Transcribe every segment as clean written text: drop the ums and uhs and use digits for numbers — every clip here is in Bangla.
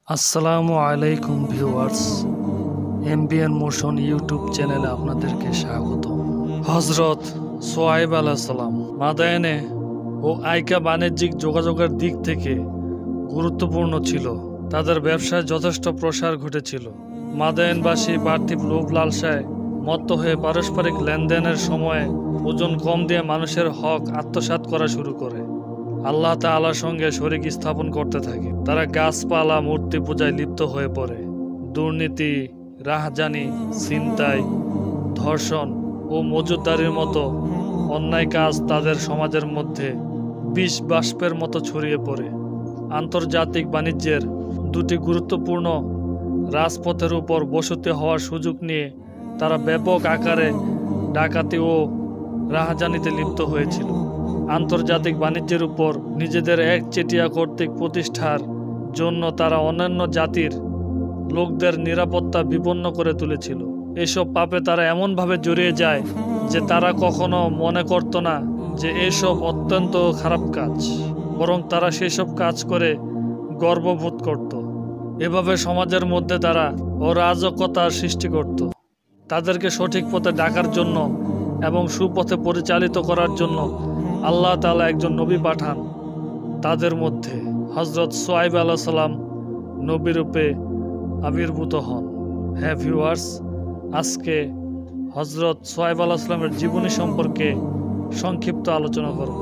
আসসালামু আলাইকুম ভিউয়ার্স, এমবিএন মোশন ইউটিউব চ্যানেলে আপনাদেরকে স্বাগত। হজরত সোয়াইব আলাইসাল্লাম মাদায়েনে ও আইকা বাণিজ্যিক যোগাযোগের দিক থেকে গুরুত্বপূর্ণ ছিল। তাদের ব্যবসায় যথেষ্ট প্রসার ঘটেছিল। মাদায়েনবাসী পার্থিব লোভ লালসায় মত্ত হয়ে পারস্পরিক লেনদেনের সময়ে ওজন কম দিয়ে মানুষের হক আত্মসাৎ করা শুরু করে আল্লাহ তাআলার সঙ্গে শরীক স্থাপন করতে থাকে। তারা গাছপালা মূর্তি পূজায় লিপ্ত হয়ে পড়ে। দুর্নীতি, রাহাজানি, ছিনতাই, ধর্ষণ ও মজুতদারির মতো অন্যায় কাজ তাদের সমাজের মধ্যে বিষ বাষ্পের মতো ছড়িয়ে পড়ে। আন্তর্জাতিক বাণিজ্যের দুটি গুরুত্বপূর্ণ রাজপথের উপর বসতি হওয়ার সুযোগ নিয়ে তারা ব্যাপক আকারে ডাকাতি ও রাহাজানিতে লিপ্ত হয়েছিল। আন্তর্জাতিক বাণিজ্যের উপর নিজেদের একচেটিয়া কর্তৃক প্রতিষ্ঠার জন্য তারা অন্যান্য জাতির লোকদের নিরাপত্তা বিপন্ন করে তুলেছিল। এসব পাপে তারা এমনভাবে জড়িয়ে যায় যে তারা কখনো মনে করত না যে এসব অত্যন্ত খারাপ কাজ, বরং তারা সেসব কাজ করে গর্ববোধ করত। এভাবে সমাজের মধ্যে তারা অরাজকতার সৃষ্টি করত। তাদেরকে সঠিক পথে ডাকার জন্য এবং সুপথে পরিচালিত করার জন্য আল্লাহ তাআলা একজন নবী পাঠান। তাদের মধ্যে হজরত সোয়াইব আলাইহিসসালাম নবীরূপে আবির্ভূত হন। হ্যাঁ ভিউয়ার্স, আজকে হজরত সোয়াইব আলাইহিসসালামের জীবনী সম্পর্কে সংক্ষিপ্ত আলোচনা করব।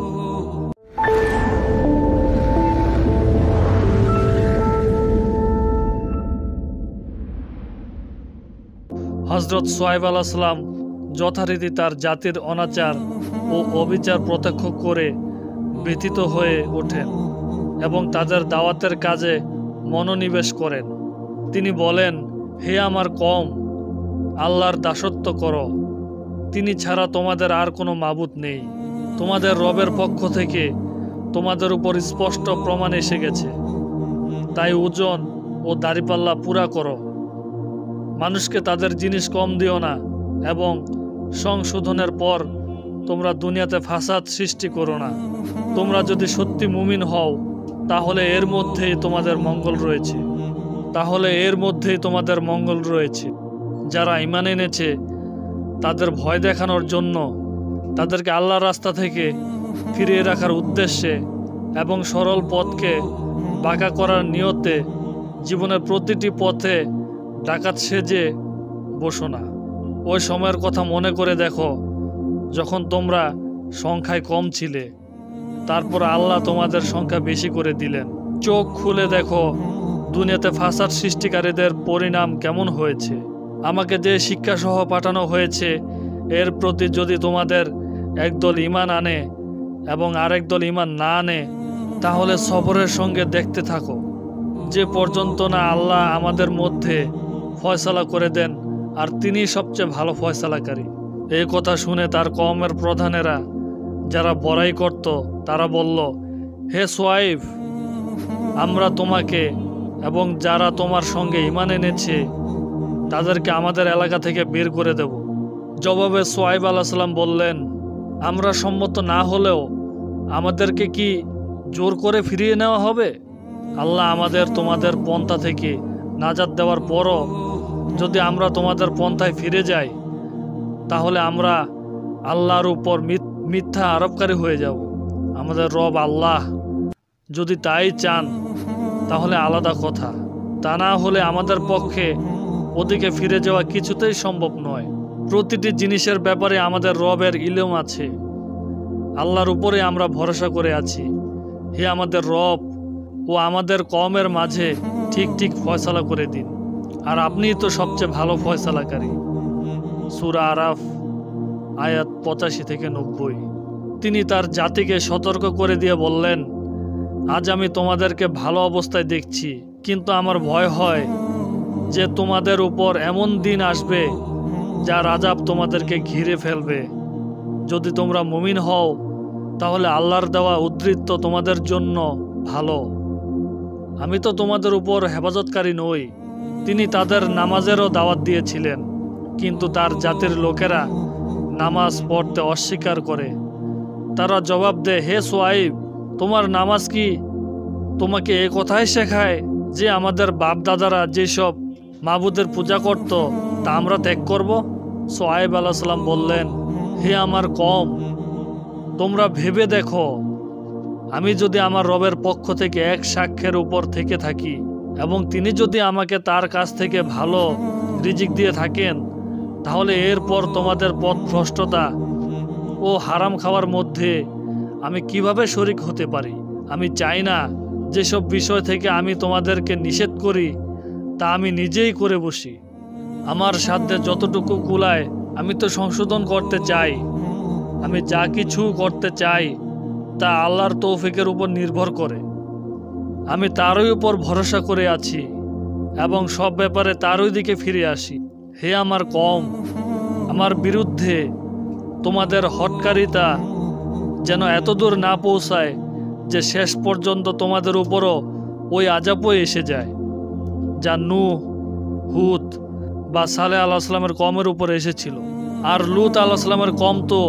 হজরত সোয়াইব আলাইহিসসালাম যথারীতি তার জাতির অনাচার ও অবিচার প্রত্যক্ষ করে ব্যথিত হয়ে ওঠেন এবং তাদের দাওয়াতের কাজে মনোনিবেশ করেন। তিনি বলেন, হে আমার কওম, আল্লাহর দাসত্ব করো। তিনি ছাড়া তোমাদের আর কোনো মাবুদ নেই। তোমাদের রবের পক্ষ থেকে তোমাদের উপর স্পষ্ট প্রমাণ এসে গেছে। তাই ওজন ও দাড়িপাল্লা পুরা করো। মানুষকে তাদের জিনিস কম দিও না এবং সংশোধনের পর তোমরা দুনিয়াতে ফাসাদ সৃষ্টি করো না। তোমরা যদি সত্যি মুমিন হও তাহলে এর মধ্যেই তোমাদের মঙ্গল রয়েছে। যারা ঈমান এনেছে তাদের ভয় দেখানোর জন্য, তাদেরকে আল্লাহর রাস্তা থেকে ফিরিয়ে রাখার উদ্দেশ্যে এবং সরল পথকে বাঁকা করার নিয়তে জীবনের প্রতিটি পথে ডাকাত সেজে বসো না। ওই সময়ের কথা মনে করে দেখো যখন তোমরা সংখ্যায় কম ছিলে, তারপর আল্লাহ তোমাদের সংখ্যা বেশি করে দিলেন। চোখ খুলে দেখো দুনিয়াতে ফাসাদ সৃষ্টিকারীদের পরিণাম কেমন হয়েছে। আমাকে যে শিক্ষাসহ পাঠানো হয়েছে এর প্রতি যদি তোমাদের একদল ঈমান আনে এবং আরেক দল ঈমান না আনে, তাহলে সবরের সঙ্গে দেখতে থাকো যে পর্যন্ত না আল্লাহ আমাদের মধ্যে ফয়সালা করে দেন, আর তিনি সবচেয়ে ভালো ফয়সালাকারী। এই কথা শুনে তার কওমের প্রধানেরা যারা বড়াই করত তারা বলল, হে সোয়াইব, আমরা তোমাকে এবং যারা তোমার সঙ্গে ঈমান এনেছে তাদেরকে আমাদের এলাকা থেকে বের করে দেব। জবাবে সোয়াইব আলাইহিসসালাম বললেন, আমরা সম্মত না হলেও আমাদেরকে কি জোর করে ফিরিয়ে নেওয়া হবে? আল্লাহ আমাদের তোমাদের পন্থা থেকে নাজাত দেওয়ার পরও যদি আমরা তোমাদের পন্থায় ফিরে যাই তাহলে আমরা আল্লাহর উপর মিথ্যা আরোপকারী হয়ে যাব। আমাদের রব আল্লাহ যদি তাই চান তাহলে আলাদা কথা, তা না হলে আমাদের পক্ষে ওদিকে ফিরে যাওয়া কিছুতেই সম্ভব নয়। প্রতিটি জিনিসের ব্যাপারে আমাদের রবের ইলম আছে। আল্লাহর উপরে আমরা ভরসা করে আছি। হে আমাদের রব ও আমাদের কওমের মাঝে ঠিক ঠিক ফয়সালা করে দিন, আর আপনিই তো সবচেয়ে ভালো ফয়সালাকারী। সূরা আরাফ আয়াত 85 থেকে 90। তিনি তার জাতিকে সতর্ক করে দিয়ে বললেন, আজ আমি তোমাদেরকে ভালো অবস্থায় দেখছি, কিন্তু আমার ভয় হয় যে তোমাদের উপর এমন দিন আসবে যার আযাব তোমাদেরকে ঘিরে ফেলবে। যদি তোমরা মুমিন হও তাহলে আল্লাহর দেওয়া উদ্বৃত্ত তোমাদের জন্য ভালো। আমি তো তোমাদের উপর হেফাজতকারী নই। তিনি তাদের নামাজেরও দাওয়াত দিয়েছিলেন, কিন্তু তার জাতির লোকেরা নামাজ পড়তে অস্বীকার করে। তারা জবাব দেয়, হে সোয়াইব, তোমার নামাজ কি তোমাকে এ কথাই শেখায় যে আমাদের বাপ দাদারা যেসব মাবুদের পূজা করত তা আমরা ত্যাগ করব? সোহাইব আলাইহিস সালাম বললেন, হে আমার কওম, তোমরা ভেবে দেখো, আমি যদি আমার রবের পক্ষ থেকে এক সাক্ষ্যের উপর থেকে থাকি এবং তিনি যদি আমাকে তার কাছ থেকে ভালো রিজিক দিয়ে থাকেন, তাহলে এরপর তোমাদের পথভ্রষ্টতা ও হারাম খাওয়ার মধ্যে আমি কিভাবে শরিক হতে পারি? আমি চাই না যেসব বিষয় থেকে আমি তোমাদেরকে নিষেধ করি তা আমি নিজেই করে বসি। আমার সাধ্যে যতটুকু কুলায় আমি তো সংশোধন করতে চাই। আমি যা কিছু করতে চাই তা আল্লাহর তৌফিকের উপর নির্ভর করে। আমি তারই উপর ভরসা করে আছি এবং সব ব্যাপারে তারই দিকে ফিরে আসি। হে আমার কওম, আমার বিরুদ্ধে তোমাদের হটকারিতা যেন এতদূর না পৌঁছায় যে শেষ পর্যন্ত তোমাদের উপরও ওই আযাবও এসে যায় যা নূহ, হুদ বা সালেহ আলাইহিস সালামের কওমের উপর এসেছিল। আর লূত আলাইহিস সালামের কওম তো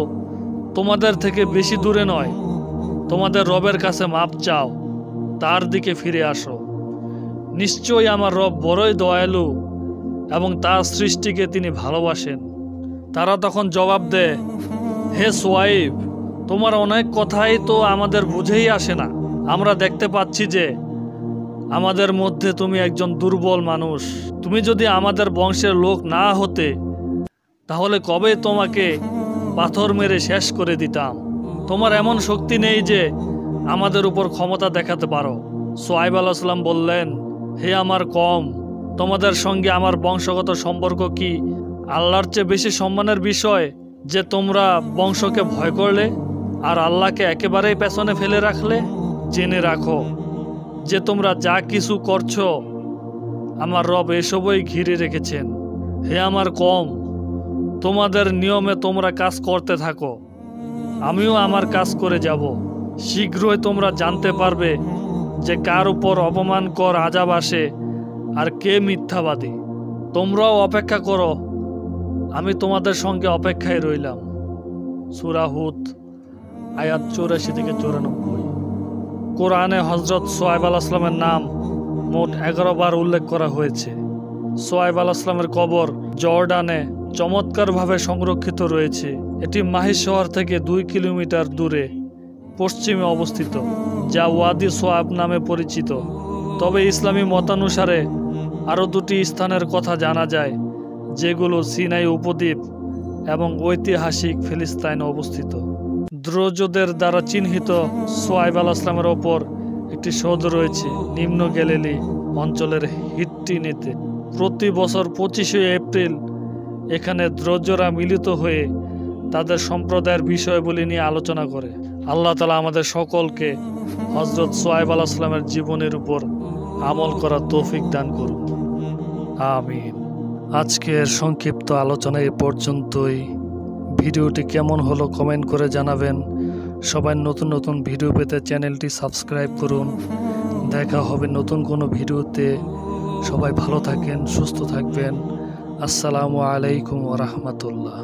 তোমাদের থেকে বেশি দূরে নয়। তোমাদের রবের কাছে মাপ চাও, তার দিকে ফিরে আসো। নিশ্চয়ই আমার রব বড়ই দয়ালু এবং তার সৃষ্টিকে তিনি ভালোবাসেন। তারা তখন জবাব দেয়, হে সোয়াইব, তোমার অনেক কথাই তো আমাদের বুঝেই আসে না। আমরা দেখতে পাচ্ছি যে আমাদের মধ্যে তুমি একজন দুর্বল মানুষ। তুমি যদি আমাদের বংশের লোক না হতে তাহলে কবে তোমাকে পাথর মেরে শেষ করে দিতাম। তোমার এমন শক্তি নেই যে আমাদের উপর ক্ষমতা দেখাতে পারো। সোহাইব আলাইহিস সালাম বললেন, হে আমার কওম, তোমাদের সঙ্গে আমার বংশগত সম্পর্ক কি আল্লাহর চেয়ে বেশি সম্মানের বিষয় যে তোমরা বংশকে ভয় করলে আর আল্লাহকে একেবারেই পেছনে ফেলে রাখলে? জেনে রাখো যে তোমরা যা কিছু করছো আমার রব এসবই ঘিরে রেখেছেন। হে আমার কওম, তোমাদের নিয়মে তোমরা কাজ করতে থাকো, আমিও আমার কাজ করে যাব। শীঘ্রই তোমরা জানতে পারবে যে কার উপর অপমানকর আযাব আসে আর কে মিথ্যাবাদী। তোমরাও অপেক্ষা করো, আমি তোমাদের সঙ্গে অপেক্ষায় রইলাম। সূরা হুদ আয়াত 84 থেকে 94। কোরআনে হযরত সোহাইব আলাইহিস সালামের নাম মোট 11 বার উল্লেখ করা হয়েছে। সোহাইব আলাইহিস সালামের কবর জর্ডানে চমৎকারভাবে সংরক্ষিত রয়েছে। এটি মাহিস শহর থেকে 2 কিলোমিটার দূরে পশ্চিমে অবস্থিত, যা ওয়াদি সোয়াব নামে পরিচিত। তবে ইসলামী মতানুসারে আরও 2টি স্থানের কথা জানা যায়, যেগুলো সিনাই উপদ্বীপ এবং ঐতিহাসিক ফিলিস্তিনে অবস্থিত। দ্রুজদের দ্বারা চিহ্নিত সোহাইব আলাইহিস সালামের ওপর একটি সৌধ রয়েছে নিম্ন গ্যালিলি অঞ্চলের হিট্টিনিতে। প্রতি বছর 25শে এপ্রিল এখানে দ্রুজরা মিলিত হয়ে তাদের সম্প্রদায়ের বিষয়গুলি নিয়ে আলোচনা করে। আল্লাহ তাআলা আমাদের সকলকে হযরত সোহাইব আলাইহিস সালামের জীবনের উপর আমল করার তৌফিক দান করুন, আমিন। আজকের সংক্ষিপ্ত আলোচনা এ পর্যন্তই। ভিডিওটি কেমন হলো কমেন্ট করে জানাবেন। সবাই নতুন নতুন ভিডিও পেতে চ্যানেলটি সাবস্ক্রাইব করুন। দেখা হবে নতুন কোনো ভিডিওতে। সবাই ভালো থাকেন, সুস্থ থাকবেন। আসসালামু আলাইকুম ওয়া রাহমাতুল্লাহ।